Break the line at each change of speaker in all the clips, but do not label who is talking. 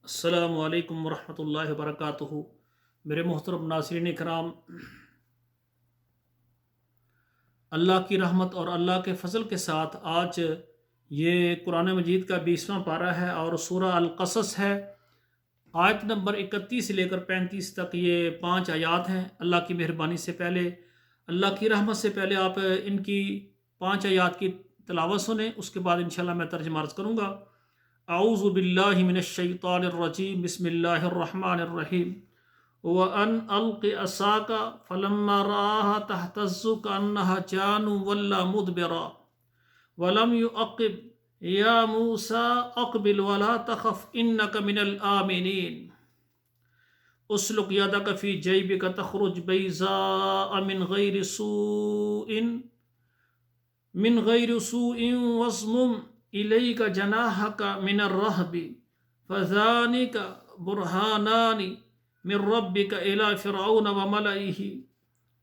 السلام علیکم ورحمۃ اللہ وبرکاتہ۔ میرے محترم ناظرین کرام، اللہ کی رحمت اور اللہ کے فضل کے ساتھ آج یہ قرآن مجید کا 20واں پارہ ہے اور سورہ القصص ہے۔ آیت نمبر 31 سے لے کر 35 تک یہ 5 آیات ہیں۔ اللہ کی مہربانی سے پہلے، اللہ کی رحمت سے پہلے آپ ان کی 5 آیات کی تلاوت سنیں، اس کے بعد انشاءاللہ میں ترجمہ عرض کروں گا۔ اعوذ باللہ من الشیطان الرجیم، بسم اللہ الرحمن الرحیم۔ وَأَنْ أَلْقِ عَصَاكَ فَلَمَّا رَآهَا تَهْتَزُّ كَأَنَّهَا جَانٌّ وَلَّىٰ مُدْبِرًا وَلَمْ يُعَقِّبْ يَا مُوسَىٰ أَقْبِلْ وَلَا تَخَفْ إِنَّكَ مِنَ الْآمِنِينَ اسلک یدک فی جیبک تخرج بیضاء من غیر سوء واضمم الیک جناحک من الرہب فذانک برہانان من ربک الی فرعون وملئہ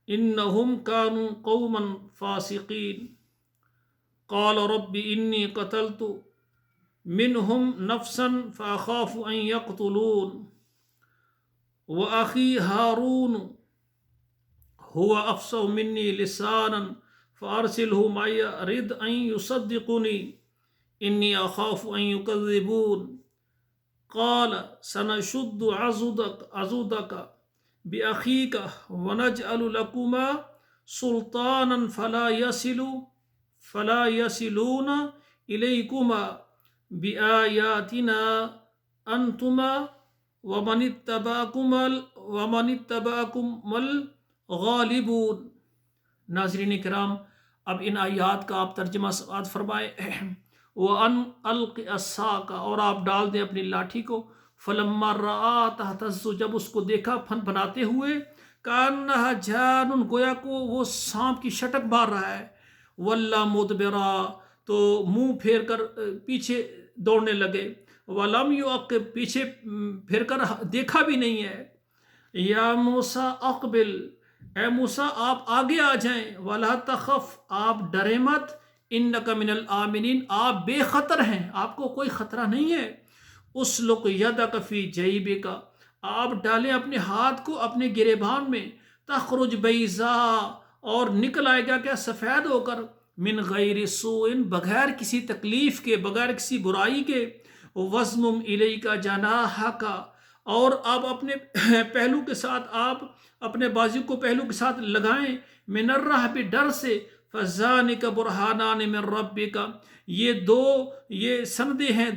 انہم کانوا قوما فاسقین قال رب انی قتلت منہم نفسا فاخاف ان یقتلون وَأَخِي هَارُونُ هُوَ أَفْصَحُ مِنِّي لِسَانًا فَأَرْسِلْهُ مَعِيَ رِدْ أَن يُصَدِّقُنِي إِنِّي أَخَافُ أَن يُكَذِّبُونِ قَالَ سَنَشُدُّ عَضُدَكَ بِأَخِيكَ وَنَجْعَلُ لَكُمَا سُلْطَانًا فَلَا يَصِلُونَ إِلَيْكُمَا بِآيَاتِنَا أَنْتُمَا وَمَنِ اتَّبَعَكُمُ الْغَالِبُونَ۔ ناظرین کرام، اب ان آیات کا آپ ترجمہ سماعت فرمائے۔ وَأَنْ أَلْقِ عَصَاكَ، اور آپ ڈال دیں اپنی لاٹھی کو۔ فَلَمَّا رَآهَا تَهْتَزُّ، جب اس کو دیکھا پھن پھناتے ہوئے، كَأَنَّهَا جَانٌ، گویا کو وہ سانپ کی شٹک مار رہا ہے۔ وَلَّىٰ مُدْبِرًا، تو منہ پھیر کر پیچھے دوڑنے لگے۔ وَلَمْ يُعَقِّبْ، پیچھے پھر کر دیکھا بھی نہیں ہے۔ یا موسیٰ اقبل، اے موسیٰ آپ آگے آ جائیں۔ وَلَا تَخَفْ، آپ ڈریں مت۔ إِنَّكَ مِنَ الْآمِنِينَ، آپ بے خطر ہیں، آپ کو کوئی خطرہ نہیں ہے۔ اسلک یدک فی جیبک، آپ ڈالیں اپنے ہاتھ کو اپنے گریبان میں۔ تخرج بیضاء، اور نکل آئے گا کیا؟ سفید ہو کر۔ من غیر سوء، بغیر کسی تکلیف کے، بغیر کسی برائی کے۔ وَضْمُمْ إِلَيْكَ جَنَاحَكَ، اور آپ اپنے پہلو کے ساتھ، آپ اپنے بازو کو پہلو کے ساتھ لگائیں۔ من الرہب، ڈر سے۔ فَذَانِكَ بُرْہَانَانِ مِن رَبِّكَ، یہ سندیں ہیں،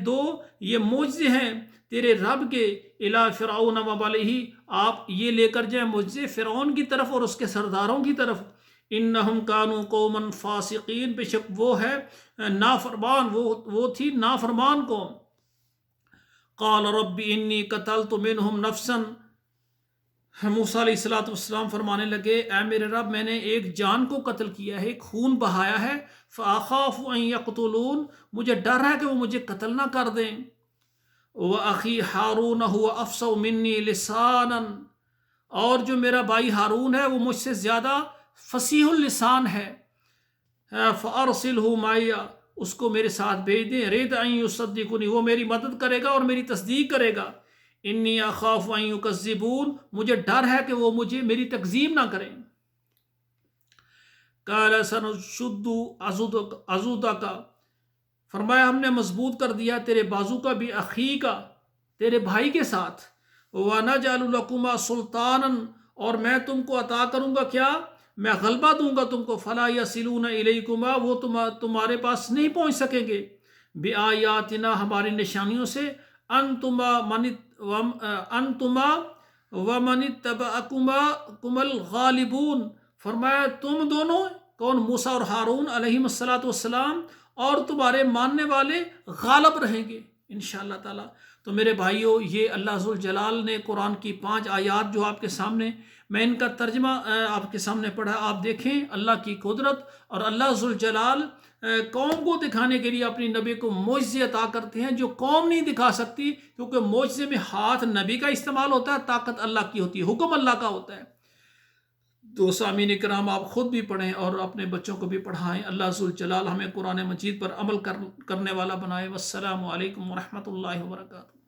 یہ معجزے ہیں تیرے رب کے۔ الی فرعون وملئہ، آپ یہ لے کر جائیں معجزے فرعون کی طرف اور اس کے سرداروں کی طرف۔ انہم کانوا قوما فاسقین، بے شک وہ ہے نافرمان، وہ تھی نافرمان قوم۔ قال رب انی قتلت منہم نفسا، موسیٰ علیہ السلام فرمانے لگے، اے میرے رب، میں نے ایک جان کو قتل کیا ہے، ایک خون بہایا ہے۔ فاخاف ان یقتلون، مجھے ڈر ہے کہ وہ مجھے قتل نہ کر دیں۔ وَأَخِي هَارُونَ هُوَ أَفْصَحُ مِنِّي لِسَانًا، اور جو میرا بھائی ہارون ہے وہ مجھ سے زیادہ فصیح اللسان ہے۔ فَأَرْسِلْهُ مَعِيَ، اس کو میرے ساتھ بھیج دیں۔ رِدْ أَن يُصَدِّقُنِي، وہ میری مدد کرے گا اور میری تصدیق کرے گا۔ إِنِّي أَخَافُ أَن يُكَذِّبُونِ، مجھے ڈر ہے کہ وہ مجھے میری تکذیب نہ کریں۔ قَالَ سَنَشُدُّ عَضُدَكَ، فرمایا ہم نے مضبوط کر دیا تیرے بازو کا، بھی اخی کا، تیرے بھائی کے ساتھ۔ وَنَجْعَلُ لَكُمَا سُلْطَانًا، اور میں تم کو عطا کروں گا کیا؟ میں غلبہ دوں گا تم کو۔ فَلَا يَصِلُونَ إِلَيْكُمَا، وہ تمہارے پاس نہیں پہنچ سکیں گے۔ بِآيَاتِنَا، ہماری نشانیوں سے۔ أَنْتُمَا وَمَنِ اتَّبَعَكُمُ الْغَالِبُونَ، فرمایا تم دونوں، کون؟ موسیٰ اور ہارون علیہم السلام، اور تمہارے ماننے والے غالب رہیں گے انشاءاللہ تعالی۔ تو میرے بھائیوں، یہ اللہ ذوالجلال نے قرآن کی 5 آیات جو آپ کے سامنے، میں ان کا ترجمہ آپ کے سامنے پڑھا، آپ دیکھیں اللہ کی قدرت، اور اللہ ذوالجلال قوم کو دکھانے کے لیے اپنی نبی کو معجزے عطا کرتے ہیں جو قوم نہیں دکھا سکتی، کیونکہ معجزے میں ہاتھ نبی کا استعمال ہوتا ہے، طاقت اللہ کی ہوتی ہے، حکم اللہ کا ہوتا ہے۔ تو سامعین کرام، آپ خود بھی پڑھیں اور اپنے بچوں کو بھی پڑھائیں۔ اللہ ذوالجلال ہمیں قرآن مجید پر عمل کرنے والا بنائے۔ والسلام علیکم ورحمۃ اللہ وبرکاتہ۔